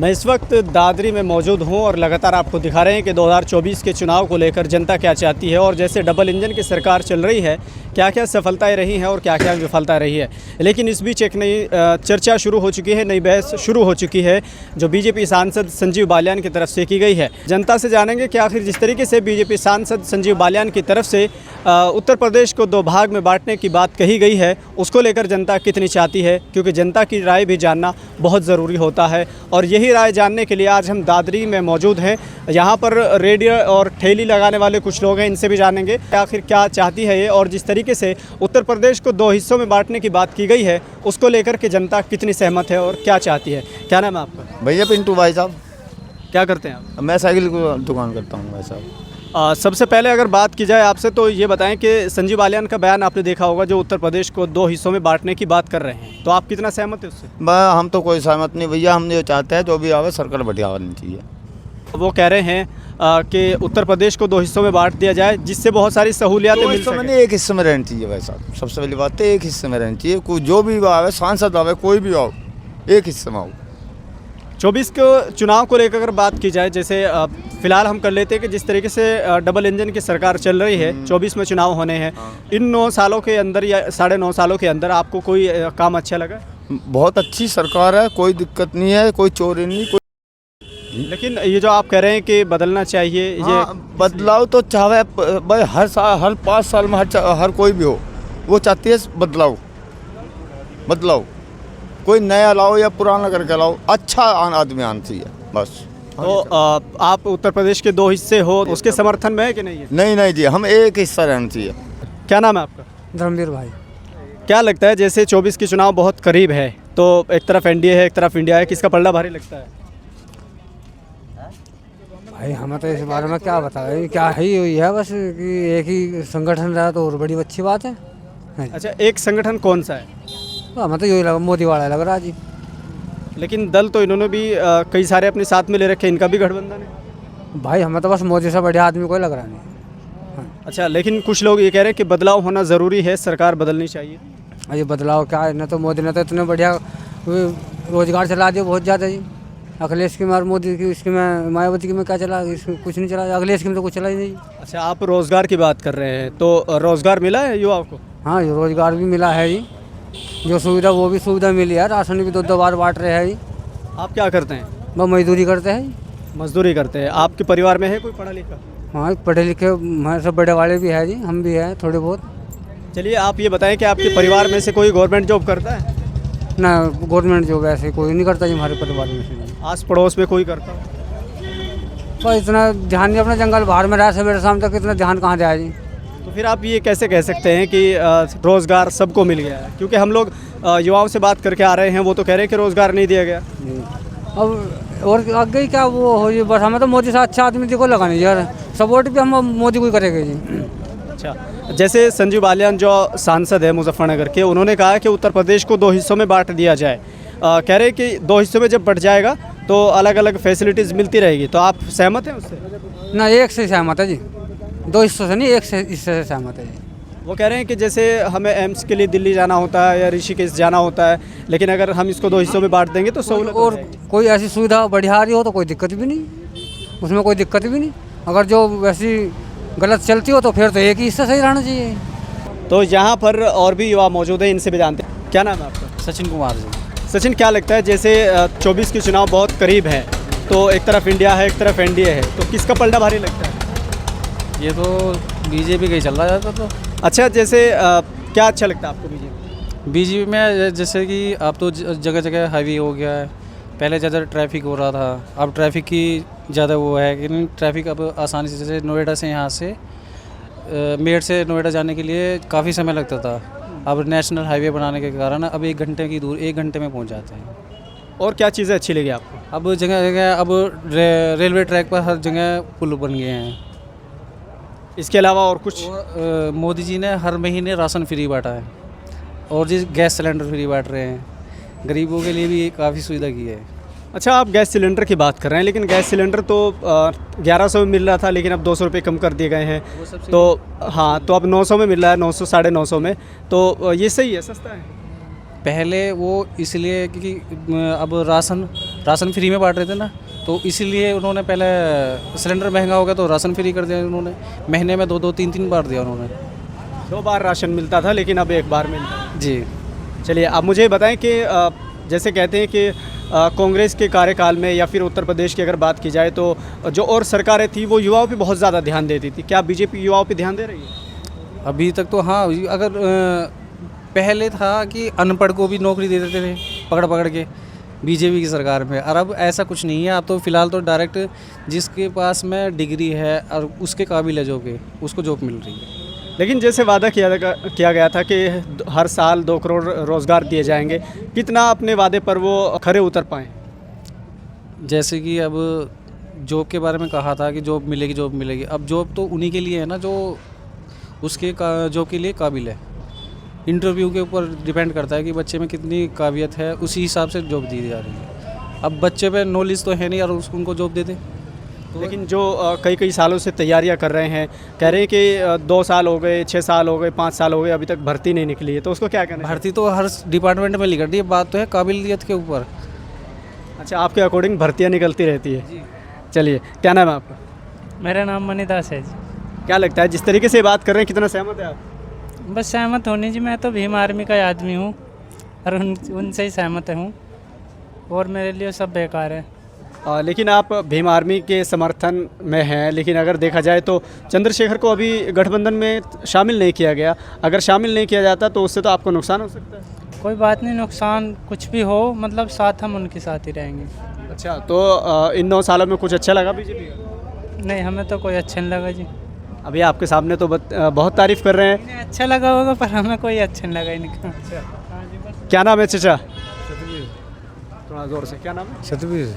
मैं इस वक्त दादरी में मौजूद हूं और लगातार आपको दिखा रहे हैं कि 2024 के चुनाव को लेकर जनता क्या चाहती है और जैसे डबल इंजन की सरकार चल रही है, क्या क्या सफलताएं रही हैं और क्या क्या विफलताएं रही है। लेकिन इस बीच एक नई चर्चा शुरू हो चुकी है, नई बहस शुरू हो चुकी है जो बीजेपी सांसद संजीव बालियान की तरफ से की गई है। जनता से जानेंगे कि आखिर जिस तरीके से बीजेपी सांसद संजीव बालियान की तरफ से उत्तर प्रदेश को 2 भाग में बांटने की बात कही गई है, उसको लेकर जनता कितनी चाहती है, क्योंकि जनता की राय भी जानना बहुत ज़रूरी होता है। और यही राय जानने के लिए आज हम दादरी में मौजूद हैं। यहाँ पर रेडियो और ठेली लगाने वाले कुछ लोग हैं, इनसे भी जानेंगे आखिर क्या चाहती है ये और जिस तरीके से उत्तर प्रदेश को 2 हिस्सों में बांटने की बात की गई है उसको लेकर के जनता कितनी सहमत है और क्या चाहती है। क्या नाम है आपका? भैया पिंटू भाई साहब। क्या करते हैं आप? मैं साइकिल की दुकान करता हूँ भाई साहब। सबसे पहले अगर बात की जाए आपसे तो ये बताएं कि संजीव बालियान का बयान आपने देखा होगा जो उत्तर प्रदेश को 2 हिस्सों में बांटने की बात कर रहे हैं, तो आप कितना सहमत है उससे? हम तो कोई सहमत नहीं भैया, हम जो चाहते हैं जो भी आवे सरकार बढ़िया होनी चाहिए। वो कह रहे हैं कि उत्तर प्रदेश को 2 हिस्सों में बांट दिया जाए जिससे बहुत सारी सहूलियातें मिल सकें। नहीं, एक हिस्से में रहनी चाहिए भाई साहब। सबसे पहली बात है एक हिस्से में रहनी चाहिए। कोई जो भी आवे, सांसद आवे, कोई भी आओ, एक हिस्से में आओ। 24 को चुनाव को लेकर अगर बात की जाए, जैसे फिलहाल हम कर लेते हैं कि जिस तरीके से डबल इंजन की सरकार चल रही है, 24 में चुनाव होने हैं, इन 9 सालों के अंदर या 9.5 सालों के अंदर आपको कोई काम अच्छा लगा? बहुत अच्छी सरकार है, कोई दिक्कत नहीं है, कोई चोरी नहीं, कोई। लेकिन ये जो आप कह रहे हैं कि बदलना चाहिए, ये बदलाव तो चाहे भाई हर साल, हर 5 साल में हर कोई भी हो, वो चाहती है बदलाव। कोई नया लाओ या पुराना करके लाओ, अच्छा आदमी आना चाहिए बस। तो आप उत्तर प्रदेश के 2 हिस्से हो, उसके समर्थन में है कि नहीं है? नहीं जी, हम एक हिस्सा रहना चाहिए। क्या नाम है आपका? धर्मवीर भाई। क्या लगता है जैसे 24 की चुनाव बहुत करीब है, तो एक तरफ एनडीए है, एक तरफ इंडिया है, किसका पलड़ा भारी लगता है? भाई हमें तो इस बारे में क्या बताएं, क्या ही हुई है बस कि एक ही संगठन रहा तो और बड़ी अच्छी बात है। अच्छा, एक संगठन कौन सा है? तो हमें तो यही लगा, मोदी वाला लग रहा जी। लेकिन दल तो इन्होंने भी कई सारे अपने साथ में ले रखे, इनका भी गठबंधन है। भाई हमें तो बस मोदी से बढ़िया आदमी कोई लग रहा नहीं। हाँ। अच्छा, लेकिन कुछ लोग ये कह रहे हैं कि बदलाव होना ज़रूरी है, सरकार बदलनी चाहिए। ये बदलाव क्या है, न तो मोदी ने तो इतने बढ़िया रोजगार चला दिया बहुत ज़्यादा जी। अखिलेश की और मोदी की स्कीम में, मायावती की में क्या चला, इसमें कुछ नहीं चला। अखिलेश की में तो कुछ चला ही नहीं। अच्छा, आप रोज़गार की बात कर रहे हैं, तो रोज़गार मिला है युवाओं को? हाँ, रोजगार भी मिला है जी, जो सुविधा वो भी सुविधा मिली है। राशन भी 2 बार बांट रहे हैं जी। आप क्या करते हैं? वो मजदूरी करते हैं। मजदूरी करते हैं। आपके परिवार में है कोई पढ़ा लिखा? हाँ, पढ़े लिखे हमारे सब बड़े वाले भी हैं जी, हम भी हैं थोड़े बहुत। चलिए, आप ये बताएं कि आपके परिवार में से कोई गवर्नमेंट जॉब करता है? ना, गवर्नमेंट जॉब ऐसे कोई नहीं करता जी हमारे परिवार में से। आस पड़ोस में कोई करता हो? पर इतना ध्यान नहीं, अपना जंगल बाहर में रहा सवेरे शाम तक, इतना ध्यान कहाँ जाए जी। तो फिर आप ये कैसे कह सकते हैं कि रोज़गार सबको मिल गया है? क्योंकि हम लोग युवाओं से बात करके आ रहे हैं, वो तो कह रहे हैं कि रोज़गार नहीं दिया गया। अब और आगे क्या वो हो जी, बस हमें तो मोदी से अच्छा आदमी जी को लगानी यार, सपोर्ट भी हम मोदी को ही करेंगे जी। अच्छा, जैसे संजीव बालियान जो सांसद है मुजफ्फरनगर के, उन्होंने कहा कि उत्तर प्रदेश को 2 हिस्सों में बांट दिया जाए। कह रहे हैं कि 2 हिस्सों में जब बट जाएगा तो अलग अलग फैसिलिटीज़ मिलती रहेगी, तो आप सहमत हैं उससे? ना, एक से सहमत है जी, 2 हिस्सों से नहीं, एक से हिस्से से सहमत है जी। वो कह रहे हैं कि जैसे हमें एम्स के लिए दिल्ली जाना होता है या ऋषिकेश जाना होता है, लेकिन अगर हम इसको 2 हिस्सों में बांट देंगे तो सहूलत हो और जाएगी। कोई ऐसी सुविधा बढ़िया आ रही हो तो कोई दिक्कत भी नहीं, उसमें कोई दिक्कत भी नहीं। अगर जो वैसी गलत चलती हो तो फिर तो एक ही हिस्सा सही रहना चाहिए। तो यहाँ पर और भी युवा मौजूद हैं, इनसे भी जानते हैं। क्या नाम है आपका? सचिन कुमार जी। सचिन, क्या लगता है जैसे 24 की चुनाव बहुत करीब है, तो एक तरफ इंडिया है, एक तरफ एनडीए है, तो किसका पलड़ा भारी लगता है? ये तो बीजेपी का ही चल रहा है। तो अच्छा, जैसे क्या अच्छा लगता है आपको बीजेपी में? जैसे कि अब तो जगह जगह हाईवे हो गया है, पहले ज़्यादा ट्रैफिक हो रहा था, अब ट्रैफिक की ज़्यादा वो है कि ट्रैफिक अब आसानी से, जैसे नोएडा से यहाँ से मेरठ से नोएडा जाने के लिए काफ़ी समय लगता था, अब नेशनल हाईवे बनाने के कारण अब 1 घंटे की दूर 1 घंटे में पहुँच जाते हैं। और क्या चीज़ें अच्छी लगी आपको? अब जगह जगह अब रेलवे ट्रैक पर हर जगह पुल बन गए हैं। इसके अलावा और कुछ? मोदी जी ने हर महीने राशन फ्री बांटा है और जी गैस सिलेंडर फ्री बांट रहे हैं, गरीबों के लिए भी काफ़ी सुविधा की है। अच्छा, आप गैस सिलेंडर की बात कर रहे हैं, लेकिन गैस सिलेंडर तो 1100 में मिल रहा था, लेकिन अब 200 रुपये कम कर दिए गए हैं, तो हाँ, तो अब 900 में मिल रहा है, 900 950 में, तो ये सही है, सस्ता है। पहले वो इसलिए क्योंकि अब राशन राशन फ्री में बांट रहे थे ना, तो इसीलिए उन्होंने पहले सिलेंडर महंगा हो गया तो राशन फ्री कर दिया उन्होंने, महीने में 2-2 3-3 बार दिया उन्होंने। 2 बार राशन मिलता था लेकिन अब 1 बार मिलता है। जी। चलिए आप मुझे बताएं कि जैसे कहते हैं कि कांग्रेस के कार्यकाल में या फिर उत्तर प्रदेश की अगर बात की जाए तो जो और सरकारें थी वो युवाओं पे बहुत ज़्यादा ध्यान देती थी। क्या बीजेपी युवाओं पे ध्यान दे रही है? अभी तक तो हाँ, अगर पहले था कि अनपढ़ को भी नौकरी दे देते थे पकड़ पकड़ के बीजेपी की सरकार में, और अब ऐसा कुछ नहीं है। अब तो फ़िलहाल तो डायरेक्ट जिसके पास में डिग्री है और उसके काबिल है जॉब के, उसको जॉब मिल रही है। लेकिन जैसे वादा किया गया था कि हर साल 2 करोड़ रोज़गार दिए जाएंगे, कितना अपने वादे पर वो खरे उतर पाएँ? जैसे कि अब जॉब के बारे में कहा था कि जॉब मिलेगी। अब जॉब तो उन्हीं के लिए है ना जो उसके जॉब के लिए काबिल है। इंटरव्यू के ऊपर डिपेंड करता है कि बच्चे में कितनी काबिलियत है, उसी हिसाब से जॉब दी जा रही है। अब बच्चे पे नॉलेज तो है नहीं और उनको जॉब दे दें तो। लेकिन जो कई सालों से तैयारियां कर रहे हैं, कह रहे हैं कि 2 साल हो गए, 6 साल हो गए, 5 साल हो गए, अभी तक भर्ती नहीं निकली है, तो उसको क्या कहना है? भर्ती तो हर डिपार्टमेंट में निकलती है, बात तो है काबिलियत के ऊपर। अच्छा, आपके अकॉर्डिंग भर्तियाँ निकलती रहती है? जी। चलिए, क्या नाम है आपका? मेरा नाम मनीदास है जी। क्या लगता है जिस तरीके से बात कर रहे हैं, कितना सहमत है आप? बस सहमत होने जी, मैं तो भीम आर्मी का आदमी हूँ और उनसे ही सहमत हूँ, और मेरे लिए सब बेकार है। लेकिन आप भीम आर्मी के समर्थन में हैं, लेकिन अगर देखा जाए तो चंद्रशेखर को अभी गठबंधन में शामिल नहीं किया गया। अगर शामिल नहीं किया जाता तो उससे तो आपको नुकसान हो सकता है। कोई बात नहीं, नुकसान कुछ भी हो, मतलब साथ हम उनके साथ ही रहेंगे। अच्छा, तो इन 9 सालों में कुछ अच्छा लगा बीजेपी का? नहीं, हमें तो कोई अच्छा नहीं लगा जी। अभी आपके सामने तो बहुत तारीफ़ कर रहे हैं। इन्हें अच्छा लगा होगा पर हमें कोई अच्छा नहीं लगा इनका। हाँ जी, बस। क्या नाम है चाचा? थोड़ा ज़ोर से, क्या नाम है? सतबीर।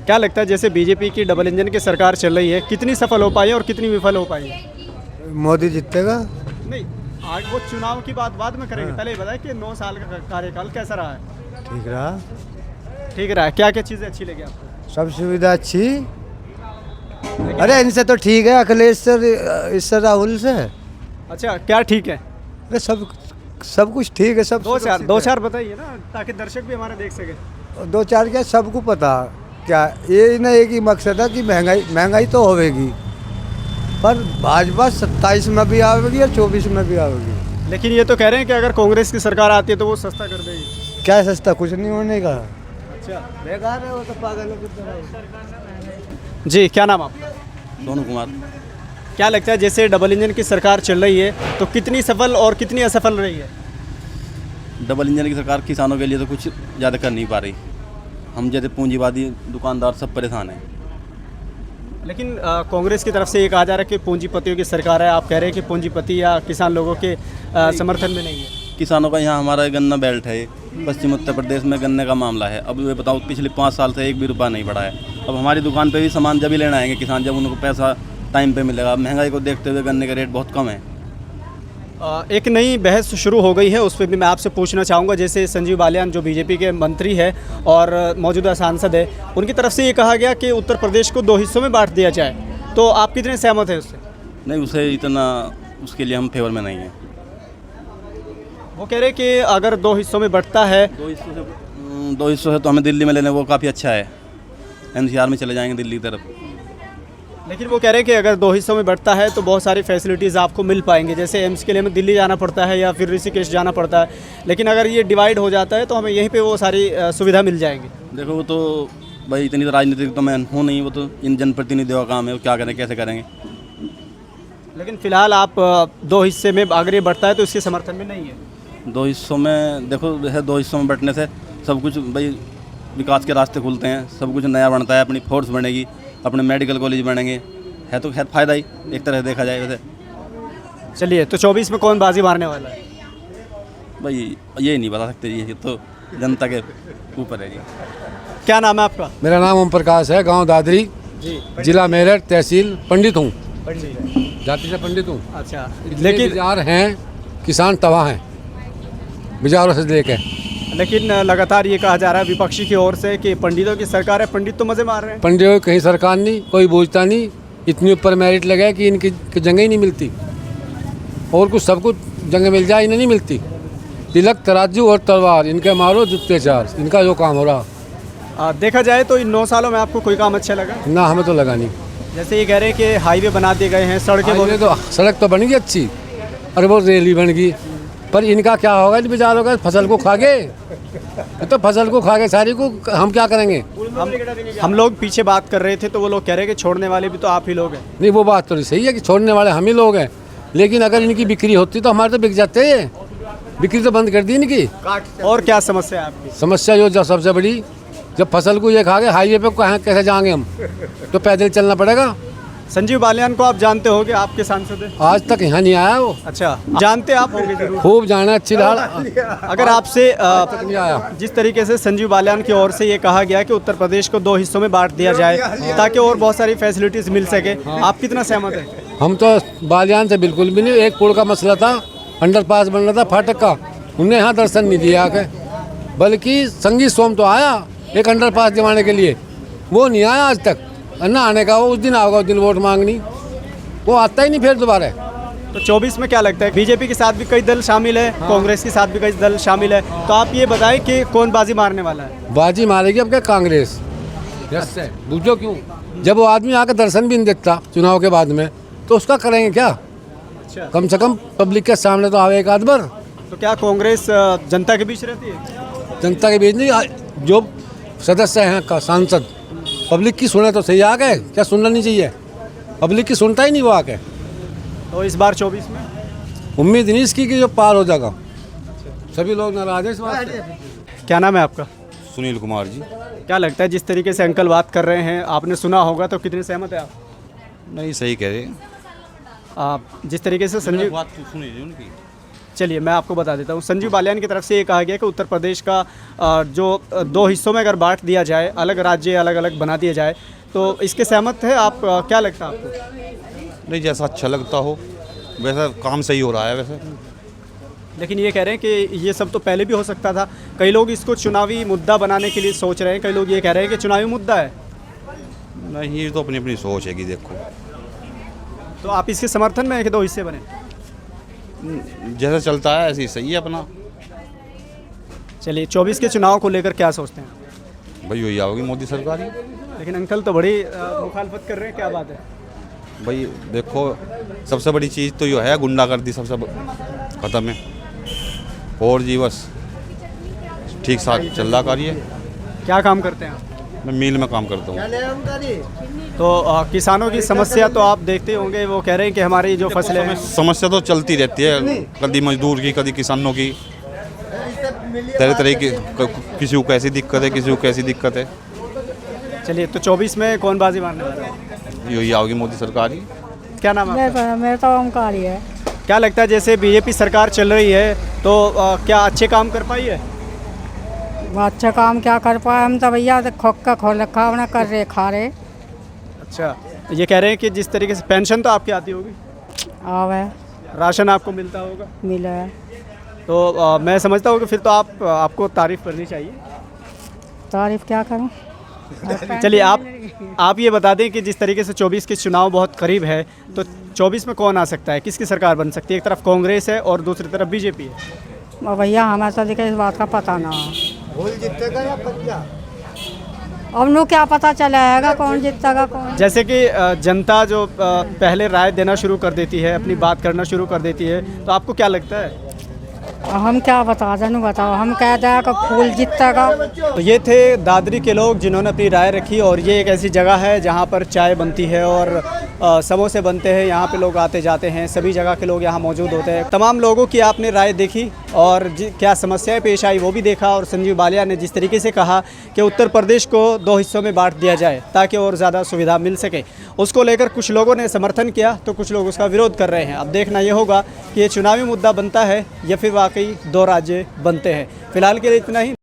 क्या लगता है जैसे बीजेपी की डबल इंजन की सरकार चल रही है, कितनी सफल हो पाई है और कितनी विफल हो पाई है? मोदी जीतेगा। नहीं, आज वो चुनाव की बात बाद में करेंगे, पहले ये बताएं कि 9 साल का कार्यकाल कैसा रहा है? ठीक रहा। ठीक रहा है। क्या क्या चीज़ें अच्छी लगी आपको? सब सुविधा अच्छी। अरे इनसे तो ठीक है, अखिलेश सर, इससे राहुल से। अच्छा, क्या ठीक है? अरे सब कुछ ठीक है। सब 2-4 बताइए ना, ताकि दर्शक भी हमारे देख सके। 2-4 क्या सबको पता क्या, ये ना एक ही मकसद है कि महंगाई तो होगी, पर भाजपा 27 में भी आएगी और 24 में भी आएगी। लेकिन ये तो कह रहे हैं कि अगर कांग्रेस की सरकार आती है तो वो सस्ता कर देगी। क्या सस्ता, कुछ नहीं होने का। अच्छा, बेकार है वो तो, पागलों की तरह। जी, क्या नाम आपका? सोनू कुमार। क्या लगता है जैसे डबल इंजन की सरकार चल रही है तो कितनी सफल और कितनी असफल रही है? डबल इंजन की सरकार किसानों के लिए तो कुछ ज़्यादा कर नहीं पा रही। हम जैसे पूंजीवादी दुकानदार सब परेशान हैं। लेकिन कांग्रेस की तरफ से ये कहा जा रहा है कि पूंजीपतियों की सरकार है। आप कह रहे हैं कि पूंजीपति या किसान लोगों के समर्थन में नहीं है। किसानों का यहाँ हमारा गन्ना बेल्ट है, पश्चिम उत्तर प्रदेश में गन्ने का मामला है। अब ये बताओ, पिछले 5 साल से 1 भी रुपया नहीं बढ़ा है। अब हमारी दुकान पे भी सामान जब ही लेना आएंगे किसान, जब उनको पैसा टाइम पे मिलेगा। महंगाई को देखते हुए गन्ने का रेट बहुत कम है। एक नई बहस शुरू हो गई है, उस पर भी मैं आपसे पूछना चाहूँगा। जैसे संजीव बालियान जो बीजेपी के मंत्री है और मौजूदा सांसद है, उनकी तरफ से ये कहा गया कि उत्तर प्रदेश को 2 हिस्सों में बांट दिया जाए, तो आप कितने सहमत हैं उससे? नहीं, उसे इतना, उसके लिए हम फेवर में नहीं हैं। वो कह रहे हैं कि अगर 2 हिस्सों में बढ़ता है, 2 हिस्सों से तो हमें दिल्ली में लेने वो काफ़ी अच्छा है। NCR में चले जाएंगे दिल्ली की तरफ। लेकिन वो कह रहे हैं कि अगर 2 हिस्सों में बढ़ता है तो बहुत सारी फैसिलिटीज़ आपको मिल पाएंगे। जैसे एम्स के लिए हमें दिल्ली जाना पड़ता है या फिर ऋषिकेश जाना पड़ता है, लेकिन अगर ये डिवाइड हो जाता है तो हमें यहीं पे वो सारी सुविधा मिल जाएंगी। देखो, वो तो भाई इतनी तो राजनीतिक तो मैं हूँ नहीं, वो तो इन जनप्रतिनिधियों का काम है, वो क्या करें, कैसे करेंगे। लेकिन फ़िलहाल आप 2 हिस्से में अगर ये बढ़ता है तो इसके समर्थन में नहीं है। 2 हिस्सों में देखो, 2 हिस्सों में बंटने से सब कुछ भाई विकास के रास्ते खुलते हैं, सब कुछ नया बनता है। अपनी फोर्स बनेगी, अपने मेडिकल कॉलेज बनेंगे, है तो खैर फ़ायदा ही एक तरह से देखा जाए वैसे। चलिए, तो 24 में कौन बाजी मारने वाला है? भाई ये नहीं बता सकते, ये तो जनता के ऊपर है जी। क्या नाम है आपका? मेरा नाम ओम प्रकाश है, गांव दादरी, जी, जिला मेरठ, तहसील पंडित हूँ, पंडित। जाति से पंडित हूँ। अच्छा, लेकिन विचार हैं, किसान तबाह हैं विचारों से लेकिन लगातार ये कहा जा रहा है विपक्षी की ओर से कि पंडितों की सरकार है, पंडित तो मज़े मार रहे हैं। पंडितों की कहीं सरकार नहीं, कोई बूझता नहीं, इतनी ऊपर मेरिट लगे कि इनकी जगह ही नहीं मिलती, और कुछ सब कुछ जगह मिल जाए इन्हें नहीं मिलती। तिलक, तराजू और तलवार, इनके मारो जुत्ते चार, इनका जो काम हो रहा। देखा जाए तो इन 9 सालों में आपको कोई काम अच्छा लगा? ना हमें तो लगा नहीं। जैसे ये कह रहे हैं कि हाईवे बना दिए गए हैं, सड़कें हाईवे तो सड़क तो बन गई अच्छी और वो रेल भी बन गई, पर इनका क्या होगा इन बेचारों का? फसल को खा गए, तो फसल को खा गए सारी को, हम क्या करेंगे? हम लोग पीछे बात कर रहे थे तो वो लोग कह रहे हैं कि छोड़ने वाले भी तो आप ही लोग हैं। नहीं वो बात तो सही है कि छोड़ने वाले हम ही लोग हैं, लेकिन अगर इनकी बिक्री होती तो हमारे तो बिक जाते हैं। बिक्री तो बंद कर दी इनकी। और क्या समस्या है आपकी? समस्या जो सबसे बड़ी, जब फसल को ये खा गए, हाईवे पे कहाँ कैसे जाएंगे हम? तो पैदल चलना पड़ेगा। संजीव बालियान को आप जानते होंगे, आपके सांसद हैं। आज तक यहाँ नहीं आया वो। अच्छा, जानते आप होंगे जरूर। खूब जाना अच्छी ढाल। अगर आपसे नहीं आया। जिस तरीके से संजीव बालियान की ओर से ये कहा गया कि उत्तर प्रदेश को 2 हिस्सों में बांट दिया जाए ताकि और बहुत सारी फैसिलिटीज मिल सके, आप कितना सहमत हैं? हम तो बालियान से बिल्कुल भी नहीं। एक पुल का मसला था, अंडरपास बन रहा था फाटक का, उन्हें यहाँ दर्शन नहीं दिया आके, बल्कि संगीत सोम तो आया एक अंडरपास दिवाने के लिए, वो नहीं आया आज तक। ना आने का वो उस दिन आओगा, उस दिन वोट मांगनी, वो आता ही नहीं फिर दोबारा। तो 24 में क्या लगता है? बीजेपी के साथ भी कई दल शामिल है, कांग्रेस के साथ भी कई दल शामिल है, तो आप ये बताएं कि कौन बाजी मारने वाला है? बाजी मारेगी अब क्या? कांग्रेस। बुझो क्यों? जब वो आदमी आकर दर्शन भी नहीं देता चुनाव के बाद में, तो उसका करेंगे क्या? अच्छा, कम से कम पब्लिक के सामने तो आवे एक आध बार। तो क्या कांग्रेस जनता के बीच रहती है? जनता के बीच नहीं, जो सदस्य हैं का सांसद पब्लिक की सुने तो सही आ गए, क्या सुनना नहीं चाहिए? पब्लिक की सुनता ही नहीं वो आके। तो इस बार 24 में उम्मीद नहीं इसकी कि जो पार हो जाएगा। सभी लोग नाराज हैं इस बात से। क्या नाम है आपका? सुनील कुमार जी। क्या लगता है जिस तरीके से अंकल बात कर रहे हैं, आपने सुना होगा, तो कितने सहमत है आप? नहीं सही कह रहे, आप जिस तरीके से संजीव, बात तो सुनी जी उनकी। चलिए मैं आपको बता देता हूँ। संजीव बालियान की तरफ से ये कहा गया कि उत्तर प्रदेश का जो 2 हिस्सों में अगर बांट दिया जाए, अलग राज्य अलग अलग बना दिया जाए, तो इसके सहमत है आप? क्या लगता है आपको? नहीं जैसा अच्छा लगता हो वैसा काम सही हो रहा है वैसे। लेकिन ये कह रहे हैं कि ये सब तो पहले भी हो सकता था। कई लोग इसको चुनावी मुद्दा बनाने के लिए सोच रहे हैं, कई लोग ये कह रहे हैं कि चुनावी मुद्दा है। नहीं ये तो अपनी अपनी सोच है कि देखो, तो आप इसके समर्थन में है कि 2 हिस्से बने? जैसा चलता है ऐसे ही सही है अपना। चलिए, 24 के चुनाव को लेकर क्या सोचते हैं? भाई वही आओगी मोदी सरकार ही। लेकिन अंकल तो बड़ी मुखालफत कर रहे हैं, क्या बात है? भाई देखो सबसे बड़ी चीज़ तो ये है, गुंडागर्दी सबसे ख़त्म है, और जी बस ठीक साथ चल रहा कार्य। क्या काम करते हैं आप? मैं मिल में काम करता हूँ। तो किसानों की समस्या तो आप देखते होंगे, वो कह रहे हैं कि हमारी जो फसलें हैं, समस्या तो चलती रहती है, कभी मजदूर की कभी किसानों की, तरह तरह की, किसी को कैसी दिक्कत है, किसी को कैसी दिक्कत है। चलिए, तो 24 में कौन बाजी मारने वाला है? यही आओगी मोदी सरकार ही। क्या नाम है आपका? मेरा तो ओमकार ही है। क्या लगता है जैसे बीजेपी सरकार चल रही है तो क्या अच्छे काम कर पाई है? वो अच्छा काम क्या कर पाए, हम तो भैया खोक का खोल रखा अपना कर रहे खा रहे। अच्छा, ये कह रहे हैं कि जिस तरीके से पेंशन तो आपकी आती होगी, आवे राशन आपको मिलता होगा, मिला है, तो मैं समझता हूँ कि फिर तो आपको तारीफ़ करनी चाहिए। तारीफ क्या करूँ? चलिए, आप ये बता दें कि जिस तरीके से 24 के चुनाव बहुत करीब है, तो 24 में कौन आ सकता है, किसकी सरकार बन सकती है? एक तरफ कांग्रेस है और दूसरी तरफ बीजेपी है। भैया हमें तो देखा इस बात का पता ना। अब नो क्या पता चलाएगा कौन जीतेगा कौन? जैसे कि जनता जो पहले राय देना शुरू कर देती है, अपनी बात करना शुरू कर देती है, तो आपको क्या लगता है? हम क्या बता जानू, बताओ हम कह दें कि फूल जीतेगा। तो ये थे दादरी के लोग जिन्होंने अपनी राय रखी, और ये एक ऐसी जगह है जहाँ पर चाय बनती है और समोसे बनते हैं। यहाँ पे लोग आते जाते हैं, सभी जगह के लोग यहाँ मौजूद होते हैं। तमाम लोगों की आपने राय देखी और क्या समस्याएं पेश आई वो भी देखा, और संजीव बालियान ने जिस तरीके से कहा कि उत्तर प्रदेश को 2 हिस्सों में बांट दिया जाए ताकि और ज़्यादा सुविधा मिल सके, उसको लेकर कुछ लोगों ने समर्थन किया तो कुछ लोग उसका विरोध कर रहे हैं। अब देखना ये होगा कि ये चुनावी मुद्दा बनता है या फिर वाकई 2 राज्य बनते हैं। फिलहाल के लिए इतना ही।